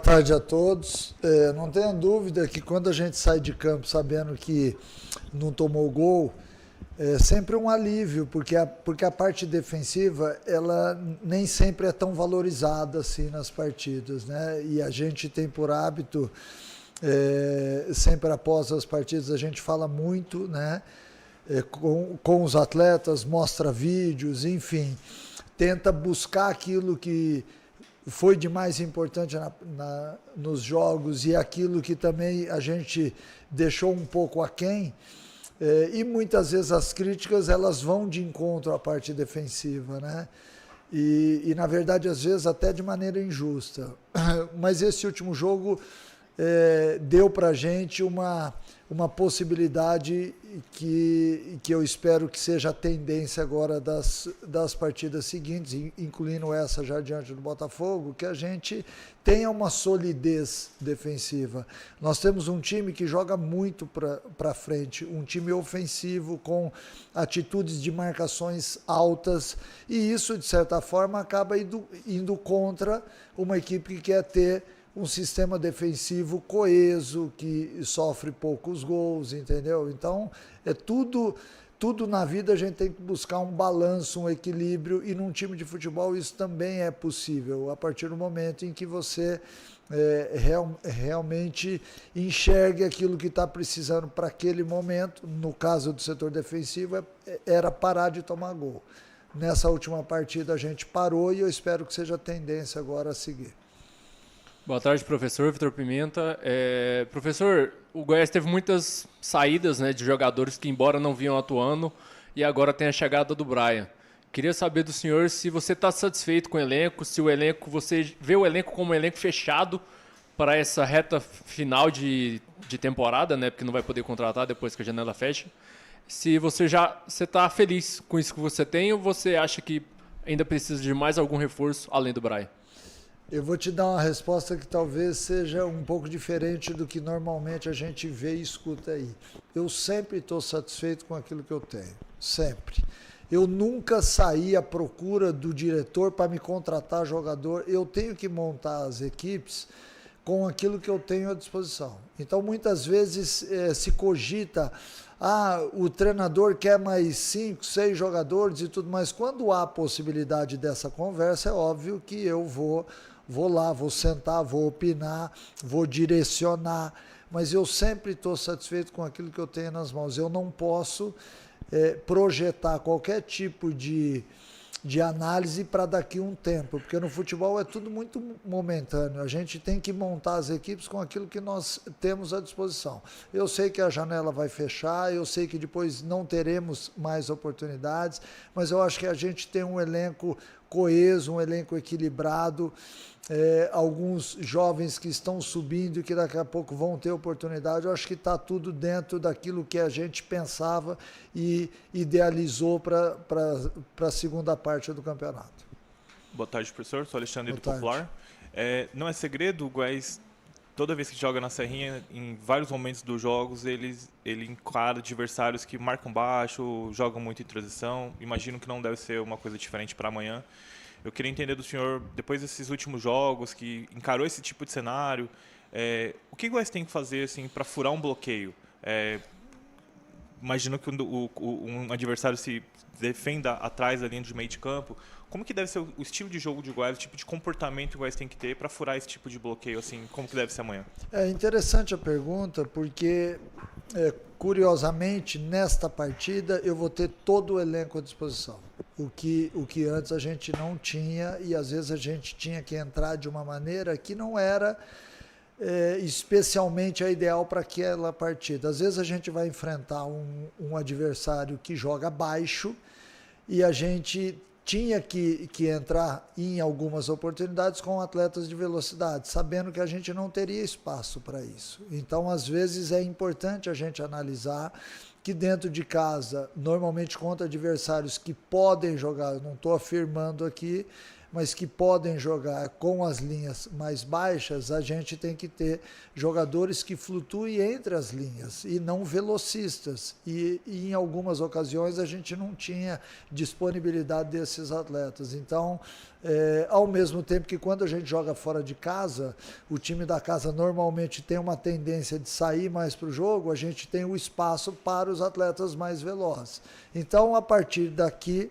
Boa tarde a todos. Não tenha dúvida que quando a gente sai de campo sabendo que não tomou gol, é sempre um alívio, porque a parte defensiva ela nem sempre é tão valorizada assim nas partidas, né? E a gente tem por hábito, sempre após as partidas, a gente fala muito, né? Com os atletas, mostra vídeos, enfim, tenta buscar aquilo que foi de mais importante nos jogos e aquilo que também a gente deixou um pouco aquém. E muitas vezes as críticas elas vão de encontro à parte defensiva, né? E na verdade, às vezes, até de maneira injusta. Mas esse último jogo deu para a gente uma possibilidade que eu espero que seja a tendência agora das partidas seguintes, incluindo essa já diante do Botafogo, que a gente tenha uma solidez defensiva. Nós temos um time que joga muito para frente, um time ofensivo com atitudes de marcações altas, e isso, de certa forma, acaba indo contra uma equipe que quer ter um sistema defensivo coeso, que sofre poucos gols, entendeu? Então, tudo na vida a gente tem que buscar um balanço, um equilíbrio, e num time de futebol isso também é possível, a partir do momento em que você realmente enxergue aquilo que está precisando para aquele momento. No caso do setor defensivo, era parar de tomar gol. Nessa última partida a gente parou e eu espero que seja a tendência agora a seguir. Boa tarde, professor Vitor Pimenta. Professor, o Goiás teve muitas saídas, né, de jogadores que, embora não vinham atuando, e agora tem a chegada do Brian. Queria saber do senhor se você está satisfeito com o elenco, se o elenco, você vê o elenco como um elenco fechado para essa reta final de temporada, né, porque não vai poder contratar depois que a janela fecha. Se você está feliz com isso que você tem, ou você acha que ainda precisa de mais algum reforço além do Brian? Eu vou te dar uma resposta que talvez seja um pouco diferente do que normalmente a gente vê e escuta aí. Eu sempre estou satisfeito com aquilo que eu tenho, sempre. Eu nunca saí à procura do diretor para me contratar jogador. Eu tenho que montar as equipes com aquilo que eu tenho à disposição. Então, muitas vezes se cogita, o treinador quer mais 5, 6 jogadores e tudo mais. Quando há possibilidade dessa conversa, é óbvio que eu vou lá, vou sentar, vou opinar, vou direcionar, mas eu sempre estou satisfeito com aquilo que eu tenho nas mãos. Eu não posso projetar qualquer tipo de análise para daqui a um tempo, porque no futebol é tudo muito momentâneo. A gente tem que montar as equipes com aquilo que nós temos à disposição. Eu sei que a janela vai fechar, eu sei que depois não teremos mais oportunidades, mas eu acho que a gente tem um elenco coeso, um elenco equilibrado, alguns jovens que estão subindo e que daqui a pouco vão ter oportunidade. Eu acho que está tudo dentro daquilo que a gente pensava e idealizou para a segunda parte do campeonato. Boa tarde, professor. Sou Alexandre do Popular. Não é segredo, o Goiás, toda vez que joga na Serrinha, em vários momentos dos jogos, ele encara adversários que marcam baixo, jogam muito em transição. Imagino que não deve ser uma coisa diferente para amanhã. Eu queria entender do senhor, depois desses últimos jogos, que encarou esse tipo de cenário, o que o Goiás tem que fazer assim, para furar um bloqueio? Imagino que um adversário se defenda atrás da linha de meio de campo. Como que deve ser o estilo de jogo de Goiás, o tipo de comportamento que o Goiás tem que ter para furar esse tipo de bloqueio? Assim, como que deve ser amanhã? É interessante a pergunta, porque, curiosamente, nesta partida eu vou ter todo o elenco à disposição. O que antes a gente não tinha, e às vezes a gente tinha que entrar de uma maneira que não era especialmente a ideal para aquela partida. Às vezes a gente vai enfrentar um adversário que joga baixo e a gente tinha que entrar em algumas oportunidades com atletas de velocidade, sabendo que a gente não teria espaço para isso. Então, às vezes, é importante a gente analisar que dentro de casa, normalmente contra adversários que podem jogar, eu não estou afirmando aqui, mas que podem jogar com as linhas mais baixas, a gente tem que ter jogadores que flutuem entre as linhas e não velocistas. E em algumas ocasiões a gente não tinha disponibilidade desses atletas. Então, ao mesmo tempo que quando a gente joga fora de casa, o time da casa normalmente tem uma tendência de sair mais para o jogo, a gente tem o espaço para os atletas mais velozes. Então, a partir daqui,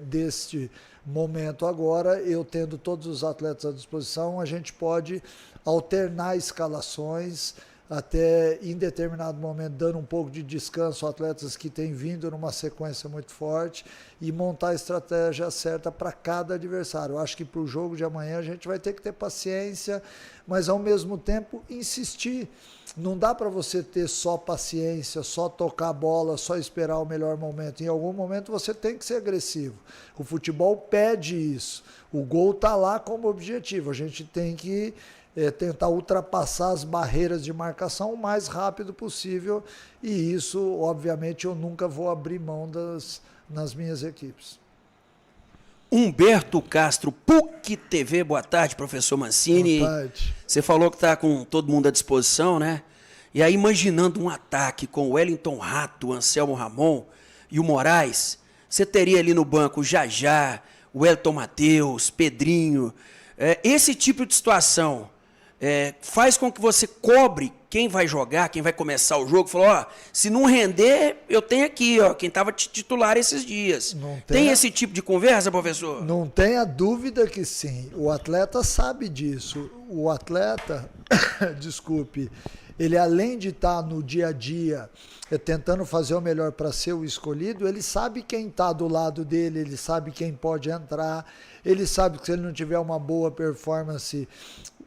deste momento agora, eu tendo todos os atletas à disposição, a gente pode alternar escalações, até em determinado momento dando um pouco de descanso a atletas que têm vindo numa sequência muito forte e montar a estratégia certa para cada adversário. Eu acho que para o jogo de amanhã a gente vai ter que ter paciência, mas ao mesmo tempo insistir. Não dá para você ter só paciência, só tocar a bola, só esperar o melhor momento. Em algum momento você tem que ser agressivo. O futebol pede isso. O gol está lá como objetivo. A gente tem que tentar ultrapassar as barreiras de marcação o mais rápido possível, e isso, obviamente, eu nunca vou abrir mão nas minhas equipes. Humberto Castro, PUC TV, boa tarde, professor Mancini. Boa tarde. Você falou que está com todo mundo à disposição, né? E aí, imaginando um ataque com o Wellington Rato, o Anselmo Ramon e o Moraes, você teria ali no banco o Jajá, o Elton Matheus, Pedrinho. Esse tipo de situação faz com que você cobre quem vai jogar, quem vai começar o jogo. Falou, se não render, eu tenho aqui, quem estava titular esses dias. Tem esse tipo de conversa, professor? Não tenha dúvida que sim. O atleta sabe disso. O atleta, desculpe, ele além de estar no dia a dia tentando fazer o melhor para ser o escolhido, ele sabe quem está do lado dele, ele sabe quem pode entrar, ele sabe que se ele não tiver uma boa performance,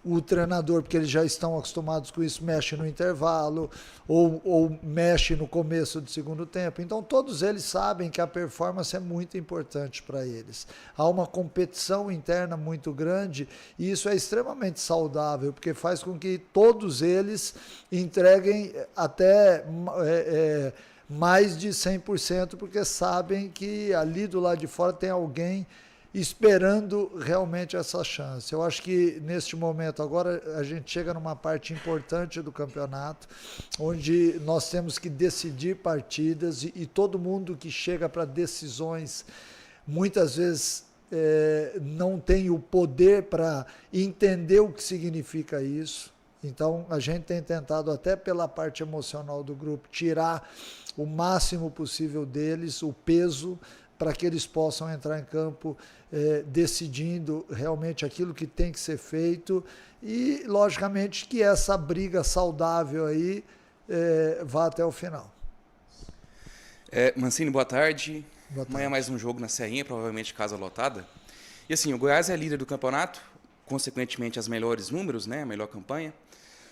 o treinador, porque eles já estão acostumados com isso, mexe no intervalo ou mexe no começo do segundo tempo. Então, todos eles sabem que a performance é muito importante para eles. Há uma competição interna muito grande e isso é extremamente saudável, porque faz com que todos eles entreguem até mais de 100%, porque sabem que ali do lado de fora tem alguém esperando realmente essa chance. Eu acho que neste momento agora a gente chega numa parte importante do campeonato, onde nós temos que decidir partidas e todo mundo que chega para decisões muitas vezes não tem o poder para entender o que significa isso. Então a gente tem tentado até pela parte emocional do grupo tirar o máximo possível deles, o peso, para que eles possam entrar em campo decidindo realmente aquilo que tem que ser feito e, logicamente, que essa briga saudável aí vá até o final. Mancini, boa tarde. Boa tarde. Amanhã mais um jogo na Serrinha, provavelmente casa lotada. E assim, o Goiás é líder do campeonato, consequentemente as melhores números, né, a melhor campanha.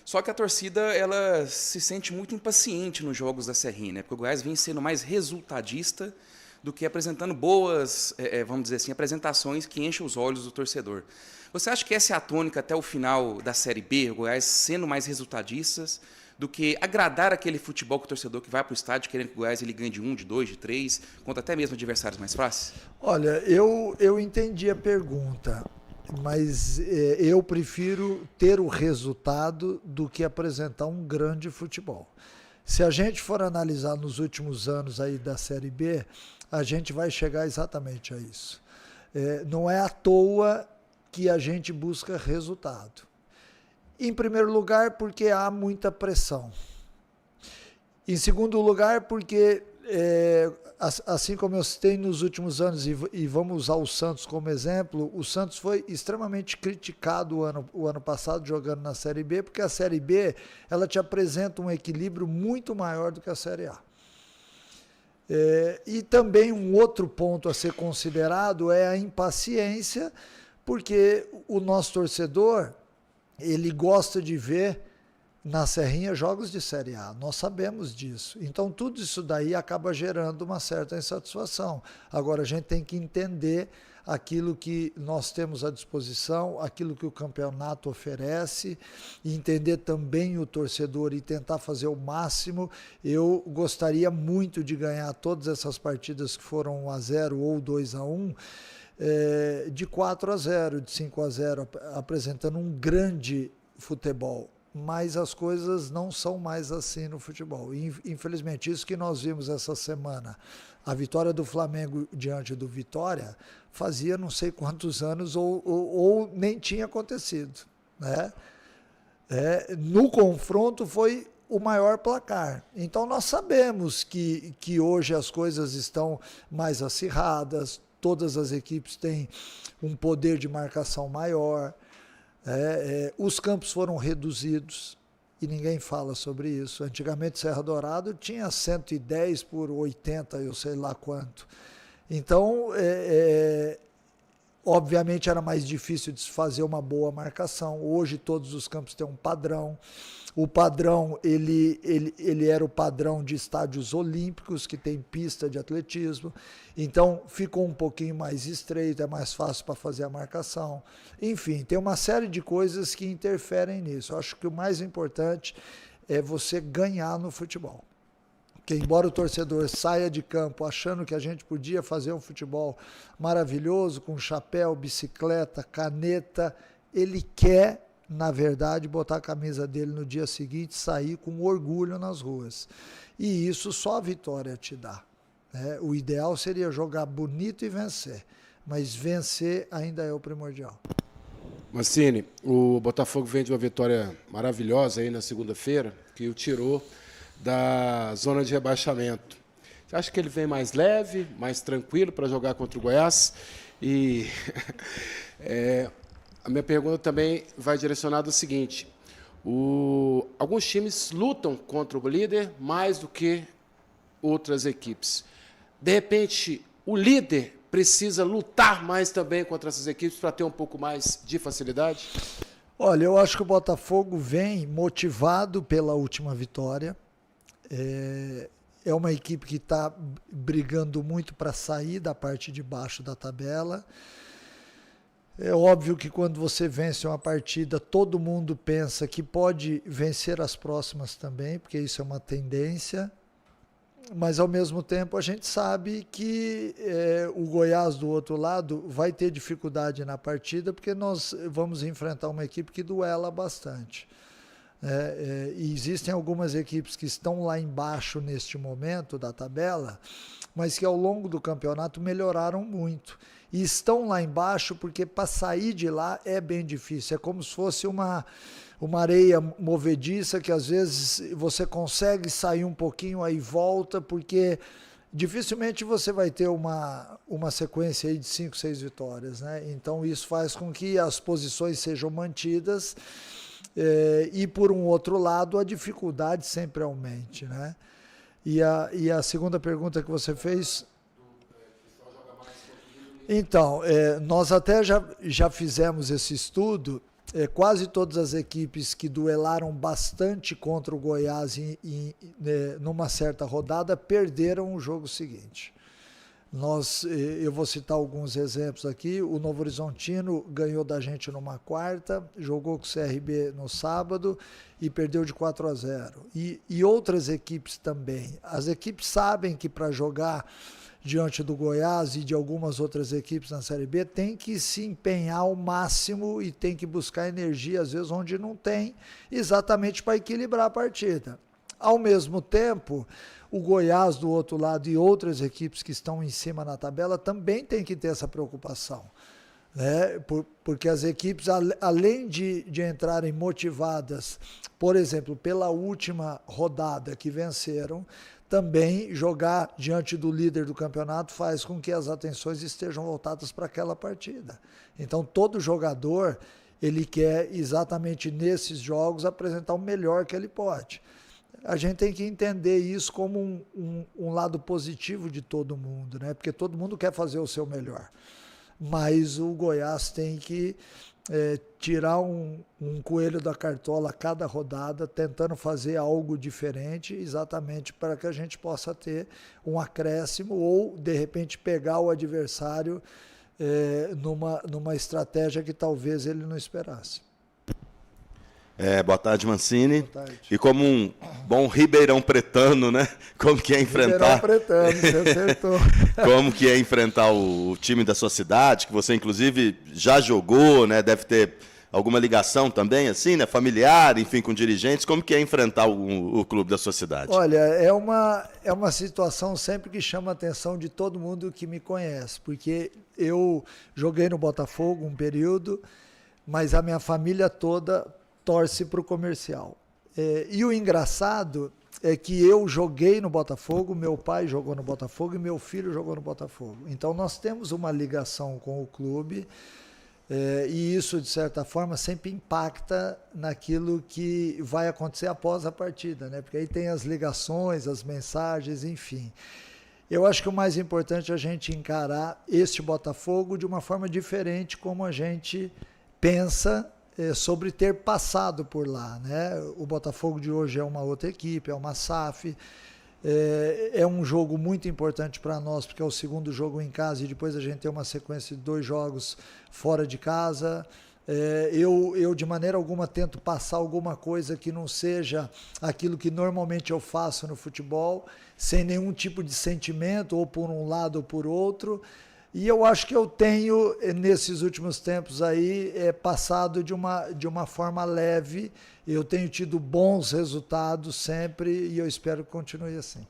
Só que a torcida ela se sente muito impaciente nos jogos da Serrinha, né, porque o Goiás vem sendo mais resultadista do que apresentando boas, vamos dizer assim, apresentações que enchem os olhos do torcedor. Você acha que essa é a tônica até o final da Série B, o Goiás sendo mais resultadistas, do que agradar aquele futebol que o torcedor que vai para o estádio querendo que o Goiás ele ganhe de 1, de 2, de 3, contra até mesmo adversários mais fáceis? Olha, eu entendi a pergunta, mas eu prefiro ter o resultado do que apresentar um grande futebol. Se a gente for analisar nos últimos anos aí da Série B, a gente vai chegar exatamente a isso. Não é à toa que a gente busca resultado. Em primeiro lugar, porque há muita pressão. Em segundo lugar, porque, assim como eu citei nos últimos anos, e vamos usar o Santos como exemplo, o Santos foi extremamente criticado o ano passado jogando na Série B, porque a Série B ela te apresenta um equilíbrio muito maior do que a Série A. E também um outro ponto a ser considerado é a impaciência, porque o nosso torcedor ele gosta de ver na Serrinha jogos de Série A, nós sabemos disso. Então tudo isso daí acaba gerando uma certa insatisfação. Agora a gente tem que entender aquilo que nós temos à disposição, aquilo que o campeonato oferece, e entender também o torcedor e tentar fazer o máximo. Eu gostaria muito de ganhar todas essas partidas que foram 1-0 ou 2-1, de 4-0, de 5-0, apresentando um grande futebol. Mas as coisas não são mais assim no futebol. Infelizmente, isso que nós vimos essa semana, a vitória do Flamengo diante do Vitória, fazia não sei quantos anos ou nem tinha acontecido, né? No confronto foi o maior placar. Então nós sabemos que hoje as coisas estão mais acirradas, todas as equipes têm um poder de marcação maior, os campos foram reduzidos e ninguém fala sobre isso. Antigamente Serra Dourado tinha 110 por 80, eu sei lá quanto. Então, obviamente era mais difícil de se fazer uma boa marcação. Hoje todos os campos têm um padrão. O padrão, ele era o padrão de estádios olímpicos, que tem pista de atletismo. Então, ficou um pouquinho mais estreito, é mais fácil para fazer a marcação. Enfim, tem uma série de coisas que interferem nisso. Eu acho que o mais importante é você ganhar no futebol. Porque embora o torcedor saia de campo achando que a gente podia fazer um futebol maravilhoso, com chapéu, bicicleta, caneta, ele quer, na verdade, botar a camisa dele no dia seguinte e sair com orgulho nas ruas. E isso só a vitória te dá. O ideal seria jogar bonito e vencer, mas vencer ainda é o primordial. Mancini, o Botafogo vem de uma vitória maravilhosa aí na segunda-feira, que o tirou da zona de rebaixamento. Você acha que ele vem mais leve, mais tranquilo para jogar contra o Goiás? E a minha pergunta também vai direcionada ao seguinte: alguns times lutam contra o líder mais do que outras equipes. De repente, o líder precisa lutar mais também contra essas equipes para ter um pouco mais de facilidade? Olha, eu acho que o Botafogo vem motivado pela última vitória. É uma equipe que está brigando muito para sair da parte de baixo da tabela. É óbvio que quando você vence uma partida, todo mundo pensa que pode vencer as próximas também, porque isso é uma tendência. Mas, ao mesmo tempo, a gente sabe que o Goiás, do outro lado, vai ter dificuldade na partida, porque nós vamos enfrentar uma equipe que duela bastante. E existem algumas equipes que estão lá embaixo neste momento da tabela, mas que ao longo do campeonato melhoraram muito. E estão lá embaixo porque para sair de lá é bem difícil. É como se fosse uma areia movediça que às vezes você consegue sair um pouquinho, aí volta, porque dificilmente você vai ter uma sequência aí de 5, 6 vitórias, né? Então isso faz com que as posições sejam mantidas. E por um outro lado a dificuldade sempre aumente, né? E a segunda pergunta que você fez? Então, nós até já fizemos esse estudo. Quase todas as equipes que duelaram bastante contra o Goiás numa certa rodada perderam o jogo seguinte. Eu vou citar alguns exemplos aqui. O Novo Horizontino ganhou da gente numa quarta, jogou com o CRB no sábado e perdeu de 4-0. E outras equipes também. As equipes sabem que para jogar diante do Goiás e de algumas outras equipes na Série B tem que se empenhar ao máximo e tem que buscar energia, às vezes, onde não tem, exatamente para equilibrar a partida. Ao mesmo tempo, o Goiás, do outro lado, e outras equipes que estão em cima na tabela também têm que ter essa preocupação, né? Porque as equipes, além de entrarem motivadas, por exemplo, pela última rodada que venceram, também jogar diante do líder do campeonato faz com que as atenções estejam voltadas para aquela partida. Então, todo jogador, ele quer exatamente nesses jogos apresentar o melhor que ele pode. A gente tem que entender isso como um lado positivo de todo mundo, né? Porque todo mundo quer fazer o seu melhor. Mas o Goiás tem que tirar um coelho da cartola a cada rodada, tentando fazer algo diferente, exatamente para que a gente possa ter um acréscimo ou, de repente, pegar o adversário numa estratégia que talvez ele não esperasse. Boa tarde, Mancini. Boa tarde. E como um bom ribeirão pretano, né? Como que é enfrentar... Ribeirão pretano, você acertou. Como que é enfrentar o time da sua cidade, que você, inclusive, já jogou, né? Deve ter alguma ligação também, assim, né? Familiar, enfim, com dirigentes. Como que é enfrentar o clube da sua cidade? Olha, é uma situação sempre que chama a atenção de todo mundo que me conhece, porque eu joguei no Botafogo um período, mas a minha família toda torce para o Comercial. E o engraçado é que eu joguei no Botafogo, meu pai jogou no Botafogo e meu filho jogou no Botafogo. Então nós temos uma ligação com o clube, e isso, de certa forma, sempre impacta naquilo que vai acontecer após a partida, né? Porque aí tem as ligações, as mensagens, enfim. Eu acho que o mais importante é a gente encarar este Botafogo de uma forma diferente, como a gente pensa sobre ter passado por lá, né? O Botafogo de hoje é uma outra equipe, é uma SAF, é um jogo muito importante para nós, porque é o segundo jogo em casa e depois a gente tem uma sequência de 2 jogos fora de casa. Eu, de maneira alguma, tento passar alguma coisa que não seja aquilo que normalmente eu faço no futebol, sem nenhum tipo de sentimento, ou por um lado ou por outro. E eu acho que eu tenho, nesses últimos tempos aí, passado de uma forma leve. Eu tenho tido bons resultados sempre e eu espero que continue assim.